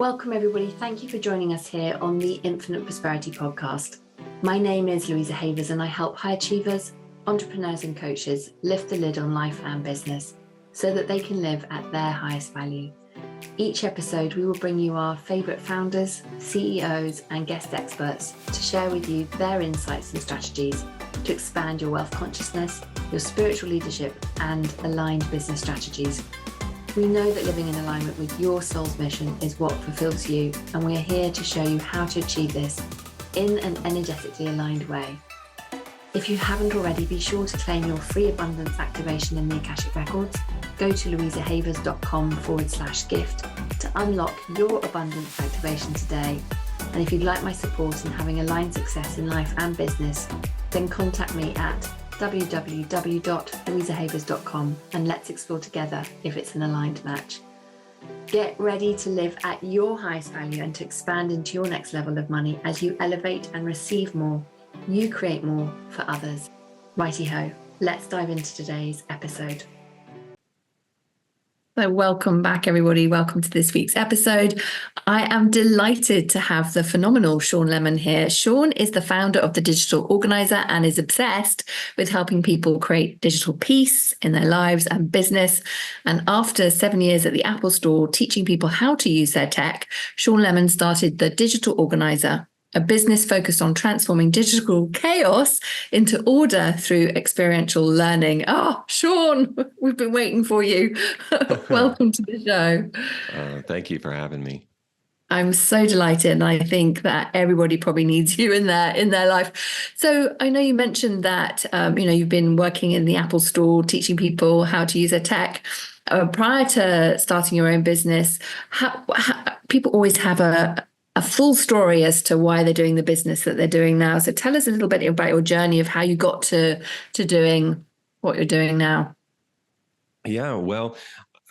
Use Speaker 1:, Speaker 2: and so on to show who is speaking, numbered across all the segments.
Speaker 1: Welcome everybody. Thank you for joining us here on the Infinite Prosperity Podcast. My name is Louisa and I help high achievers, entrepreneurs and coaches lift the lid on life and business so that they can live at their highest value. Each episode, we will bring you our favourite founders, CEOs and guest experts to share with you their insights and strategies to expand your wealth consciousness, your spiritual leadership and aligned business strategies. We know that living in alignment with your soul's mission is what fulfills you, and we are here to show you how to achieve this in an energetically aligned way. If you haven't already, be sure to claim your free abundance activation in the Akashic Records. Go to louisahavers.com/gift to unlock your abundance activation today. And if you'd like my support in having aligned success in life and business, then contact me at www.louisahavers.com and let's explore together if it's an aligned match. Get ready to live at your highest value and to expand into your next level of money as you elevate and receive more. You create more for others. Righty ho, let's dive into today's episode.
Speaker 2: So welcome back, everybody. Welcome to this week's episode. I am delighted to have the phenomenal Shawn Lemon here. Shawn is the founder of The Digital Organizer and is obsessed with helping people create digital peace in their lives and business. And after 7 years at the Apple Store teaching people how to use their tech, Shawn Lemon started The Digital Organizer, a business focused on transforming digital chaos into order through experiential learning. Oh, Shawn, we've been waiting for you. Welcome to the show.
Speaker 3: Thank you for having me.
Speaker 2: I'm so delighted. And I think that everybody probably needs you in their life. So I know you mentioned that, you've been working in the Apple Store, teaching people how to use their tech. Prior to starting your own business, how people always have a full story as to why they're doing the business that they're doing now. So tell us a little bit about your journey of how you got to doing what you're doing now.
Speaker 3: Yeah, well,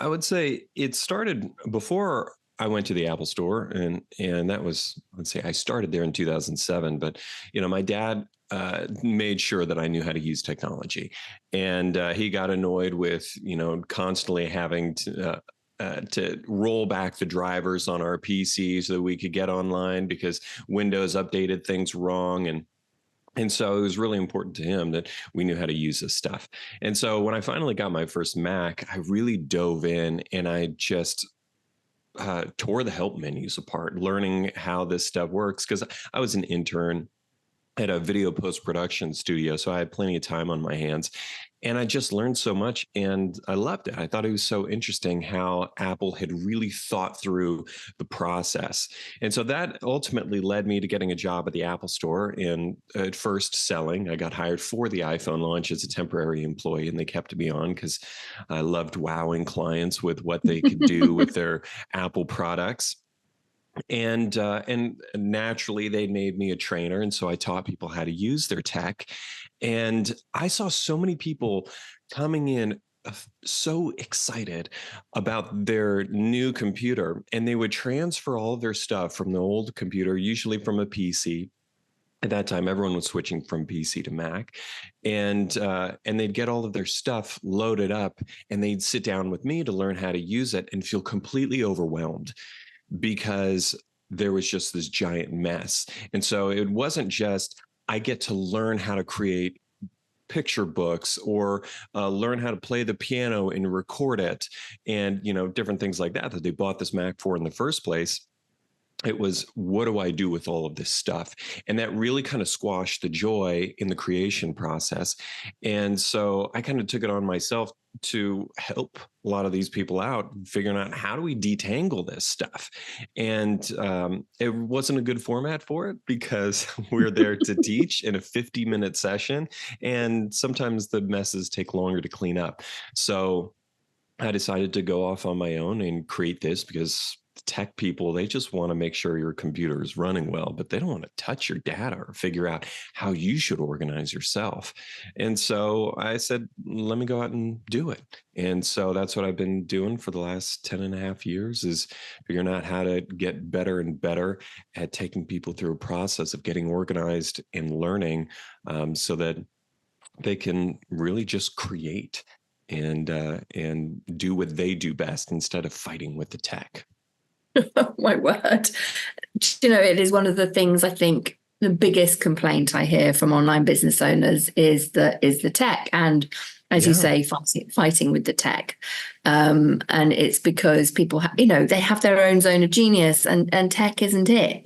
Speaker 3: I would say it started before I went to the Apple Store, and that was, let's say I started there in 2007. But my dad made sure that I knew how to use technology, and he got annoyed with constantly having to roll back the drivers on our PC so that we could get online because Windows updated things wrong. And so it was really important to him that we knew how to use this stuff. And so when I finally got my first Mac, I really dove in and I just tore the help menus apart, learning how this stuff works, because I was an intern at a video post-production studio, so I had plenty of time on my hands. And I just learned so much and I loved it. I thought it was so interesting how Apple had really thought through the process. And so that ultimately led me to getting a job at the Apple Store and at first selling. I got hired for the iPhone launch as a temporary employee, and they kept me on because I loved wowing clients with what they could do with their Apple products. And naturally, they made me a trainer. And so I taught people how to use their tech. And I saw so many people coming in so excited about their new computer, and they would transfer all of their stuff from the old computer, usually from a PC. At that time, everyone was switching from PC to Mac, and they'd get all of their stuff loaded up, and they'd sit down with me to learn how to use it and feel completely overwhelmed, because there was just this giant mess. And so it wasn't just, I get to learn how to create picture books or learn how to play the piano and record it and, different things like that they bought this Mac for in the first place. It was, what do I do with all of this stuff? And that really kind of squashed the joy in the creation process. And so I kind of took it on myself to help a lot of these people out, figuring out how do we detangle this stuff. And it wasn't a good format for it because we're there to teach in a 50-minute session. And sometimes the messes take longer to clean up. So I decided to go off on my own and create this because tech people, they just want to make sure your computer is running well, but they don't want to touch your data or figure out how you should organize yourself. And so I said, let me go out and do it. And so that's what I've been doing for the last 10 and a half years, is figuring out how to get better and better at taking people through a process of getting organized and learning, so that they can really just create and do what they do best instead of fighting with the tech.
Speaker 2: My word. It is one of the things I think the biggest complaint I hear from online business owners is the tech. And as you say, fighting with the tech. And it's because people, they have their own zone of genius and tech isn't it,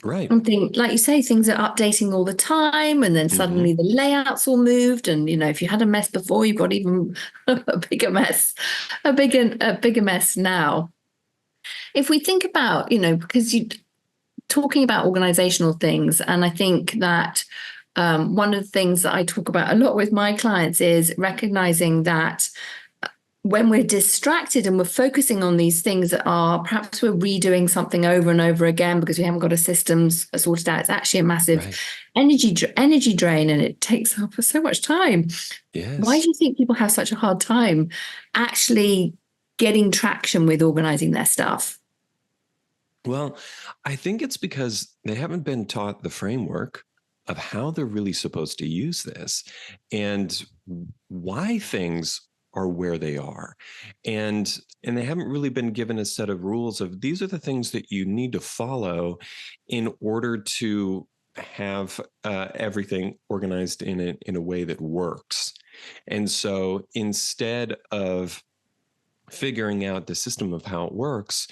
Speaker 3: Right.
Speaker 2: And like you say, things are updating all the time. And then suddenly the layouts all moved. And, if you had a mess before, you've got even a bigger mess, a bigger mess now. If we think about, because you talking about organizational things, and I think that one of the things that I talk about a lot with my clients is recognizing that when we're distracted and we're focusing on these things that are perhaps we're redoing something over and over again because we haven't got a systems sorted out, it's actually a massive energy drain, and it takes up so much time.
Speaker 3: Yes.
Speaker 2: Why do you think people have such a hard time actually getting traction with organizing their stuff?
Speaker 3: Well, I think it's because they haven't been taught the framework of how they're really supposed to use this and why things are where they are. And they haven't really been given a set of rules of these are the things that you need to follow in order to have everything organized in a way that works. And so instead of figuring out the system of how it works,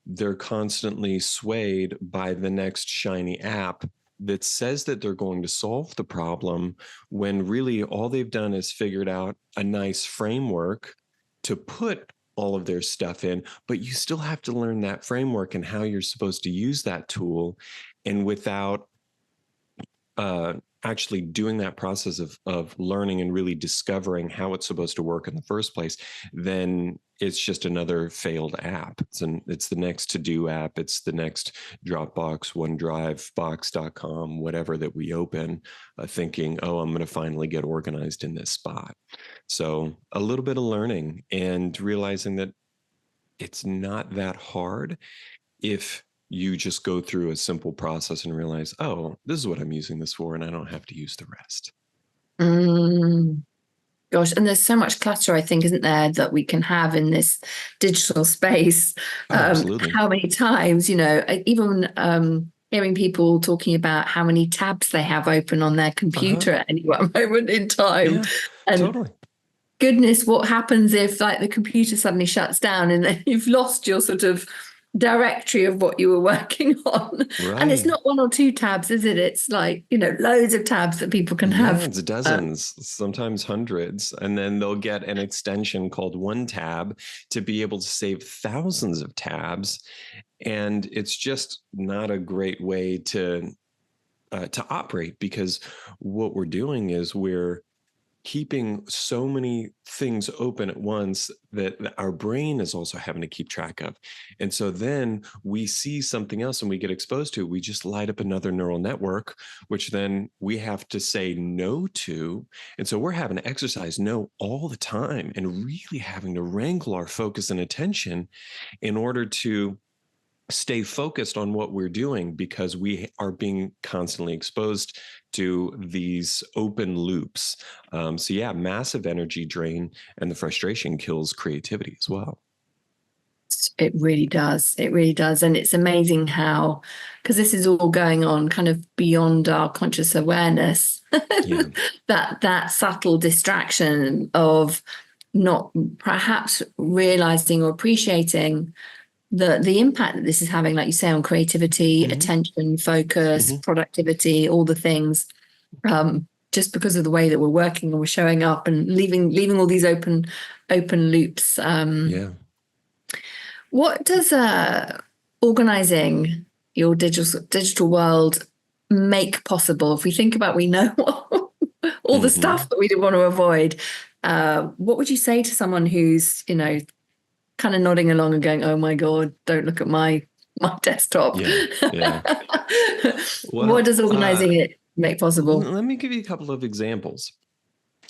Speaker 3: they're constantly swayed by the next shiny app that says that they're going to solve the problem when really all they've done is figured out a nice framework to put all of their stuff in, but you still have to learn that framework and how you're supposed to use that tool. And without actually doing that process of learning and really discovering how it's supposed to work in the first place, then it's just another failed app. It's the next to-do app. It's the next Dropbox, OneDrive, Box.com, whatever that we open, thinking, oh, I'm going to finally get organized in this spot. So a little bit of learning and realizing that it's not that hard if you just go through a simple process and realize, oh, this is what I'm using this for, and I don't have to use the rest.
Speaker 2: Gosh, and there's so much clutter, I think, isn't there, that we can have in this digital space.
Speaker 3: Absolutely.
Speaker 2: How many times, even hearing people talking about how many tabs they have open on their computer at any one moment in time.
Speaker 3: Yeah,
Speaker 2: and
Speaker 3: totally.
Speaker 2: Goodness, what happens if the computer suddenly shuts down and then you've lost your sort of directory of what you were working on.
Speaker 3: Right.
Speaker 2: And it's not one or two tabs, is it? It's loads of tabs that people can have.
Speaker 3: It's dozens, sometimes hundreds. And then they'll get an extension called OneTab to be able to save thousands of tabs. And it's just not a great way to operate, because what we're doing is we're keeping so many things open at once that our brain is also having to keep track of. And so then we see something else and we get exposed to it. We just light up another neural network, which then we have to say no to. And so we're having to exercise no all the time and really having to wrangle our focus and attention in order to stay focused on what we're doing, because we are being constantly exposed to these open loops. So yeah, massive energy drain, and the frustration kills creativity as well.
Speaker 2: It really does. It really does. And it's amazing how, because this is all going on kind of beyond our conscious awareness, that subtle distraction of not perhaps realizing or appreciating the impact that this is having, like you say, on creativity, attention, focus, productivity, all the things, just because of the way that we're working and we're showing up and leaving all these open loops. What does organizing your digital world make possible? If we think about, we know all the stuff that we didn't want to avoid. What would you say to someone who's, kind of nodding along and going, oh my God, don't look at my desktop?
Speaker 3: Yeah. Well,
Speaker 2: what does organizing it make possible?
Speaker 3: Let me give you a couple of examples.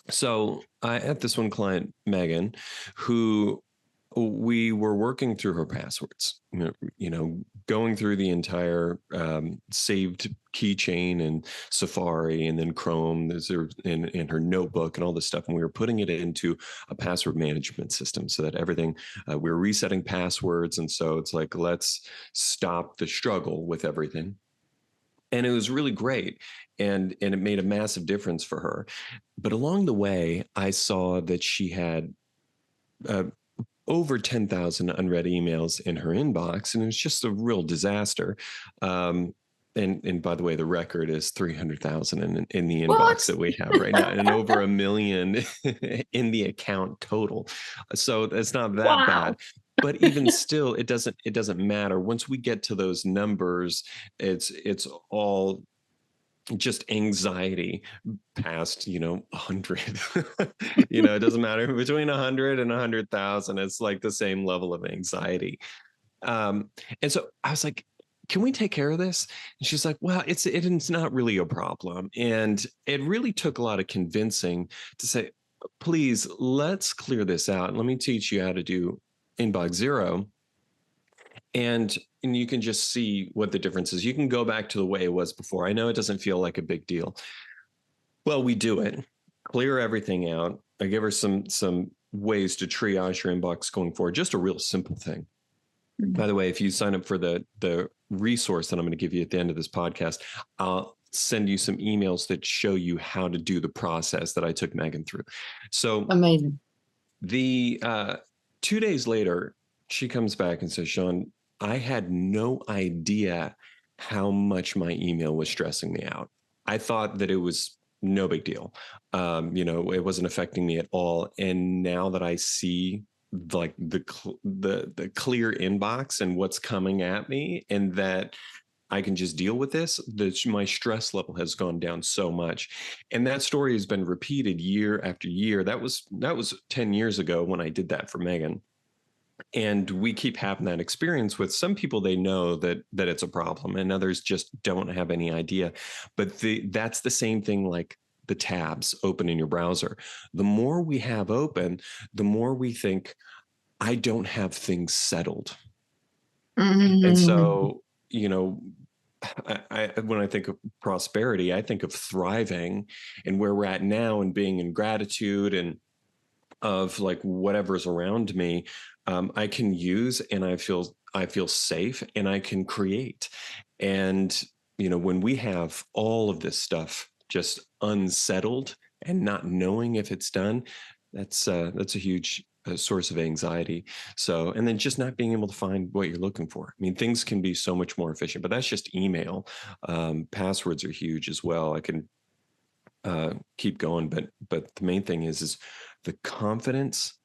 Speaker 3: So I had this one client, Megan, who we were working through her passwords, going through the entire saved keychain and Safari and then Chrome in her notebook and all this stuff. And we were putting it into a password management system so that everything, we were resetting passwords. And so it's like, let's stop the struggle with everything. And it was really great. And it made a massive difference for her. But along the way, I saw that she had over 10,000 unread emails in her inbox, and it was just a real disaster. And by the way, the record is 300,000 in the inbox that we have right now, and over 1 million in the account total. So it's not that bad. But even still, it doesn't matter. Once we get to those numbers, it's all just anxiety past 100. It doesn't matter between 100 and 100,000. It's like the same level of anxiety. And so I was like, can we take care of this? And she's like, well, it's not really a problem. And it really took a lot of convincing to say, please, let's clear this out. Let me teach you how to do inbox zero. And you can just see what the difference is. You can go back to the way it was before. I know it doesn't feel like a big deal. Well, we do it, clear everything out. I give her some ways to triage your inbox going forward. Just a real simple thing. Mm-hmm. By the way, if you sign up for the resource that I'm going to give you at the end of this podcast, I'll send you some emails that show you how to do the process that I took Megan through. So
Speaker 2: amazing.
Speaker 3: The 2 days later, she comes back and says, Shawn, I had no idea how much my email was stressing me out. I thought that it was no big deal. It wasn't affecting me at all. And now that I see like the clear inbox and what's coming at me, and that I can just deal with this, my stress level has gone down so much. And that story has been repeated year after year. That was 10 years ago when I did that for Megan. And we keep having that experience with some people. They know that it's a problem, and others just don't have any idea. But that's the same thing like the tabs open in your browser. The more we have open, the more we think, I don't have things settled. Mm-hmm. And so, when I think of prosperity, I think of thriving and where we're at now and being in gratitude and of like whatever's around me. I can use, and I feel safe, and I can create. And, when we have all of this stuff just unsettled and not knowing if it's done, that's a huge source of anxiety. So, and then just not being able to find what you're looking for. I mean, things can be so much more efficient, but that's just email. Passwords are huge as well. I can keep going, but the main thing is the confidence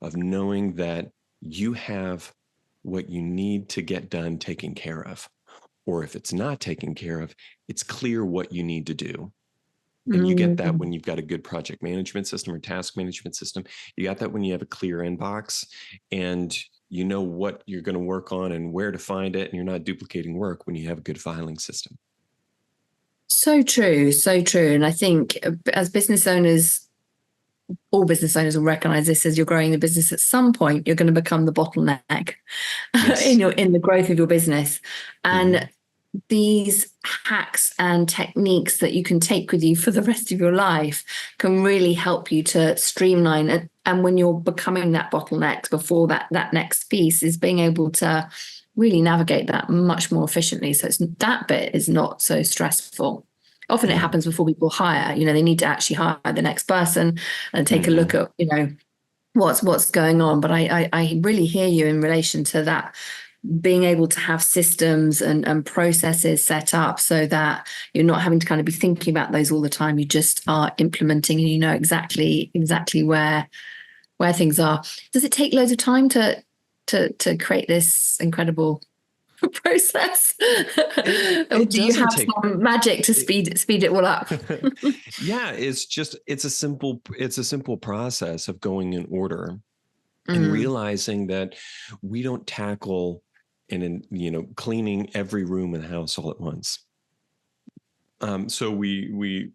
Speaker 3: of knowing that you have what you need to get done taken care of. Or if it's not taken care of, it's clear what you need to do. And you get that when you've got a good project management system or task management system. You got that when you have a clear inbox and you know what you're going to work on and where to find it. And you're not duplicating work when you have a good filing system.
Speaker 2: So true. So true. And I think as business owners, all business owners will recognize this. As you're growing the business, at some point you're going to become the bottleneck in the growth of your business. And these hacks and techniques that you can take with you for the rest of your life can really help you to streamline it. And when you're becoming that bottleneck before that next piece, is being able to really navigate that much more efficiently. So that bit is not so stressful. Often it happens before people hire. They need to actually hire the next person and take a look at, what's going on. But I really hear you in relation to that, being able to have systems and processes set up so that you're not having to kind of be thinking about those all the time. You just are implementing and you know exactly where things are. Does it take loads of time to create this incredible process? Or do you have some magic to speed it all up?
Speaker 3: Yeah, it's a simple process of going in order and realizing that we don't tackle cleaning every room in the house all at once. So we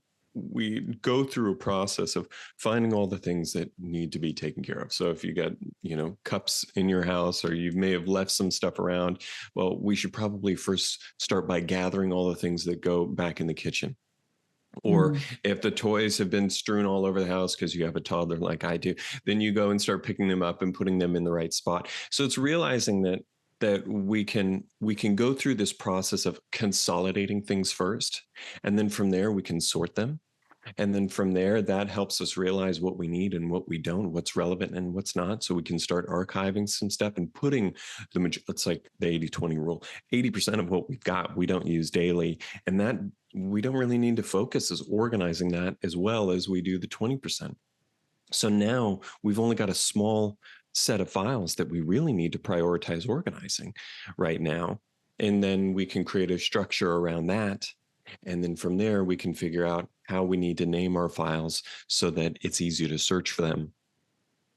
Speaker 3: we go through a process of finding all the things that need to be taken care of. So if you got, cups in your house, or you may have left some stuff around, well, we should probably first start by gathering all the things that go back in the kitchen. Or if the toys have been strewn all over the house because you have a toddler like I do, then you go and start picking them up and putting them in the right spot. So it's realizing that we can go through this process of consolidating things first, and then from there we can sort them. And then from there, that helps us realize what we need and what we don't, what's relevant and what's not. So we can start archiving some stuff and putting it's like the 80-20 rule. 80% of what we've got, we don't use daily. And that we don't really need to focus as organizing that as well as we do the 20%. So now we've only got a small set of files that we really need to prioritize organizing right now. And then we can create a structure around that. And then from there, we can figure out how we need to name our files so that it's easier to search for them,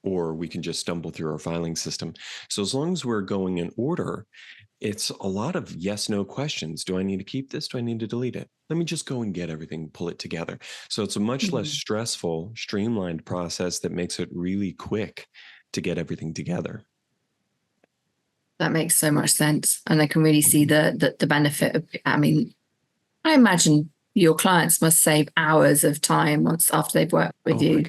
Speaker 3: or we can just stumble through our filing system. So as long as we're going in order, it's a lot of yes, no questions. Do I need to keep this? Do I need to delete it? Let me just go and get everything, pull it together. So it's a much less stressful, streamlined process that makes it really quick to get everything together.
Speaker 2: That makes so much sense. And I can really see the benefit of, I imagine your clients must save hours of time once after they've worked with you,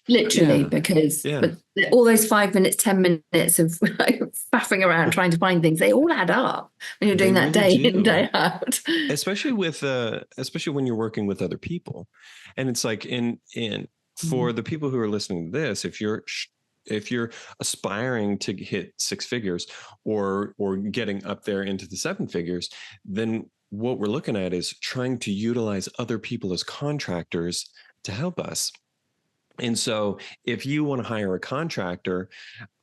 Speaker 2: literally, because but all those 5 minutes, 10 minutes of faffing around trying to find things, they all add up when you're doing that day in, day out.
Speaker 3: Especially when you're working with other people. And it's like for the people who are listening to this, if you're aspiring to hit 6 figures or getting up there into the 7 figures, then what we're looking at is trying to utilize other people as contractors to help us. And so if you want to hire a contractor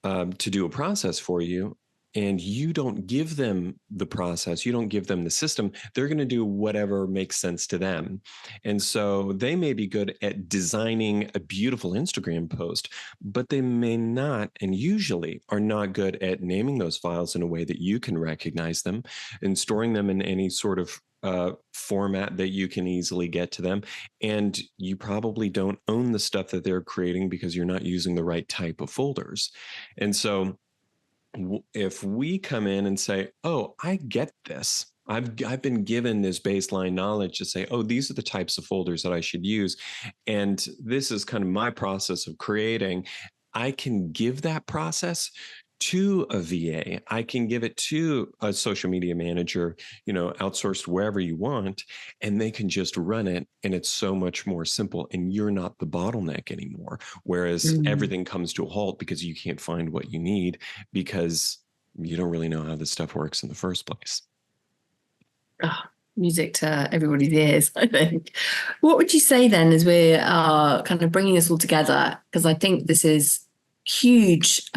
Speaker 3: to do a process for you, and you don't give them the process, you don't give them the system, they're going to do whatever makes sense to them. And so they may be good at designing a beautiful Instagram post, but they may not, and usually are not good at naming those files in a way that you can recognize them and storing them in any sort of format that you can easily get to them. And you probably don't own the stuff that they're creating because you're not using the right type of folders. And so if we come in and say, oh, I get this, I've been given this baseline knowledge to say, oh, these are the types of folders that I should use, and this is kind of my process of creating, I can give that process to a VA. I can give it to a social media manager, outsourced wherever you want, and they can just run it. And it's so much more simple, and you're not the bottleneck anymore. Whereas everything comes to a halt because you can't find what you need because you don't really know how this stuff works in the first place.
Speaker 2: Oh, music to everybody's ears, I think. What would you say then as we are kind of bringing this all together? Because I think this is huge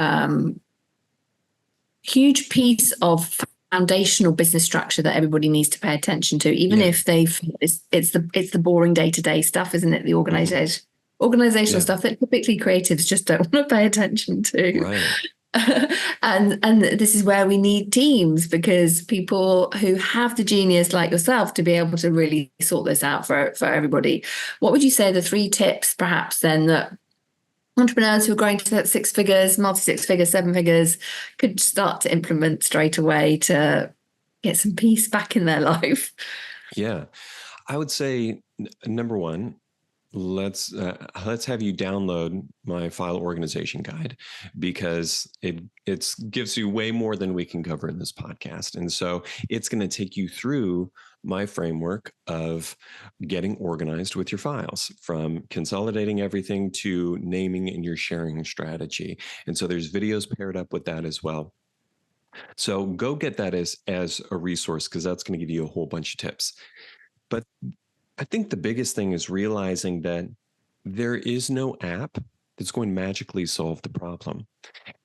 Speaker 2: piece of foundational business structure that everybody needs to pay attention to, even if it's the boring day-to-day stuff, isn't it? The organizational stuff that typically creatives just don't want to pay attention to.
Speaker 3: Right.
Speaker 2: and this is where we need teams, because people who have the genius like yourself to be able to really sort this out for everybody. What would you say are the 3 tips perhaps then that entrepreneurs who are growing to 6 figures, multi-6 figures, 7 figures could start to implement straight away to get some peace back in their life? Yeah,
Speaker 3: I would say number 1, let's have you download my file organization guide, because it gives you way more than we can cover in this podcast. And so it's going to take you through my framework of getting organized with your files, from consolidating everything to naming and your sharing strategy. And so there's videos paired up with that as well. So go get that as a resource, because that's going to give you a whole bunch of tips. But I think the biggest thing is realizing that there is no app that's going to magically solve the problem,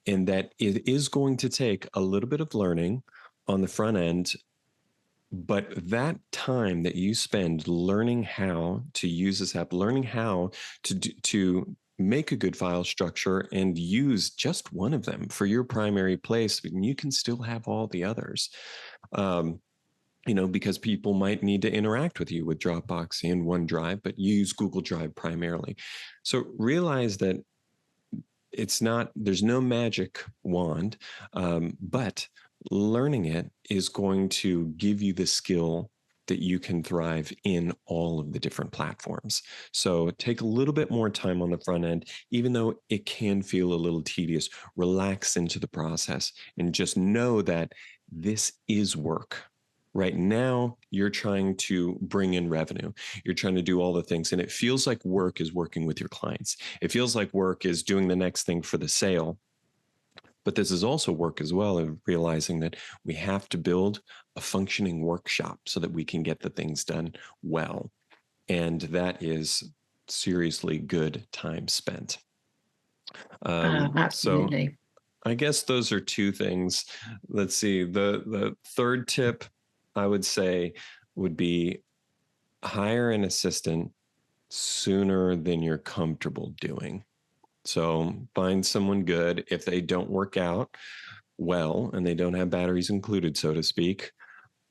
Speaker 3: and that it is going to take a little bit of learning on the front end. But that time that you spend learning how to use this app, learning how to make a good file structure and use just one of them for your primary place, and you can still have all the others. because people might need to interact with you with Dropbox and OneDrive, but use Google Drive primarily. So realize that there's no magic wand, but learning it is going to give you the skill that you can thrive in all of the different platforms. So take a little bit more time on the front end, even though it can feel a little tedious. Relax into the process and just know that this is work. Right now, you're trying to bring in revenue. You're trying to do all the things, and it feels like work is working with your clients. It feels like work is doing the next thing for the sale. But this is also work as well, of realizing that we have to build a functioning workshop so that we can get the things done well. And that is seriously good time spent.
Speaker 2: Absolutely.
Speaker 3: So I guess those are two things. Let's see. The third tip I would say would be hire an assistant sooner than you're comfortable doing. So find someone good. If they don't work out well and they don't have batteries included, so to speak,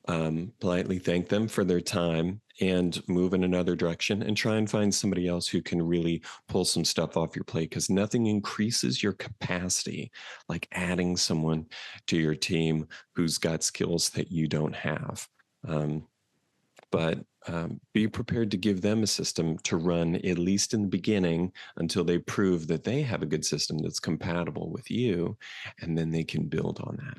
Speaker 3: politely thank them for their time and move in another direction and try and find somebody else who can really pull some stuff off your plate, because nothing increases your capacity like adding someone to your team who's got skills that you don't have. But be prepared to give them a system to run, at least in the beginning, until they prove that they have a good system that's compatible with you, and then they can build on that.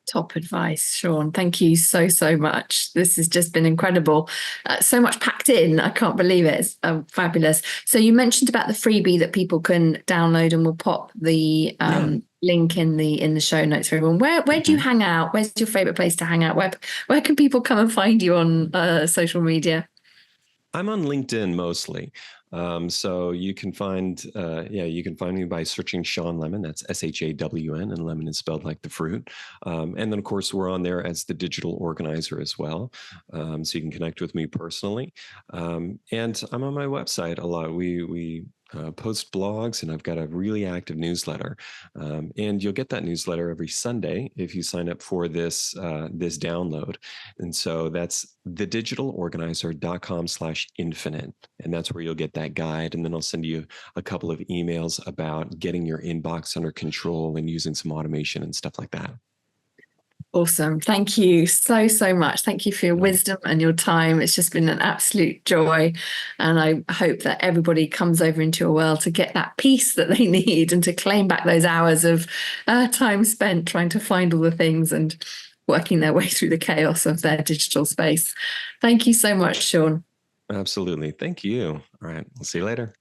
Speaker 2: Top advice, Shawn. Thank you so, so much. This has just been incredible. So much packed in. I can't believe it. It's fabulous. So you mentioned about the freebie that people can download, and we'll pop the link in the show notes for everyone. Where do you hang out? Where's your favorite place to hang out? Where can people come and find you on social media?
Speaker 3: I'm on LinkedIn mostly. So you can find me by searching Shawn Lemon. That's SHAWN, and lemon is spelled like the fruit. And then of course we're on there as the digital organizer as well. So you can connect with me personally. And I'm on my website a lot. We post blogs, and I've got a really active newsletter. And you'll get that newsletter every Sunday if you sign up for this download. And so that's thedigitalorganizer.com/infinite. And that's where you'll get that guide. And then I'll send you a couple of emails about getting your inbox under control and using some automation and stuff like that.
Speaker 2: Awesome. Thank you so, so much. Thank you for your wisdom and your time. It's just been an absolute joy. And I hope that everybody comes over into your world to get that peace that they need and to claim back those hours of time spent trying to find all the things and working their way through the chaos of their digital space. Thank you so much, Shawn.
Speaker 3: Absolutely. Thank you. All right. We'll see you later.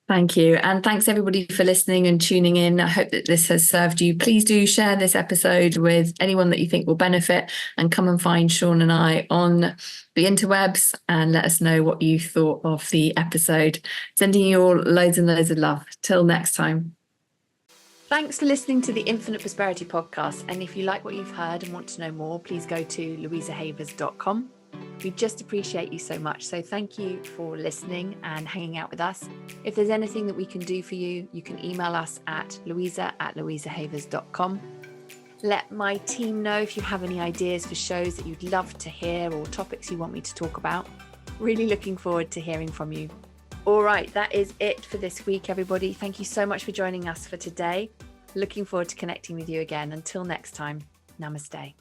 Speaker 2: Thank you. And thanks everybody for listening and tuning in. I hope that this has served you. Please do share this episode with anyone that you think will benefit, and come and find Shawn and I on the interwebs and let us know what you thought of the episode. Sending you all loads and loads of love. Till next time.
Speaker 1: Thanks for listening to the Infinite Prosperity Podcast. And if you like what you've heard and want to know more, please go to louisahavers.com. We just appreciate you so much. So thank you for listening and hanging out with us. If there's anything that we can do for you, you can email us at louisa@louisahavers.com. Let my team know if you have any ideas for shows that you'd love to hear or topics you want me to talk about. Really looking forward to hearing from you. All right, that is it for this week, everybody. Thank you so much for joining us for today. Looking forward to connecting with you again. Until next time, namaste.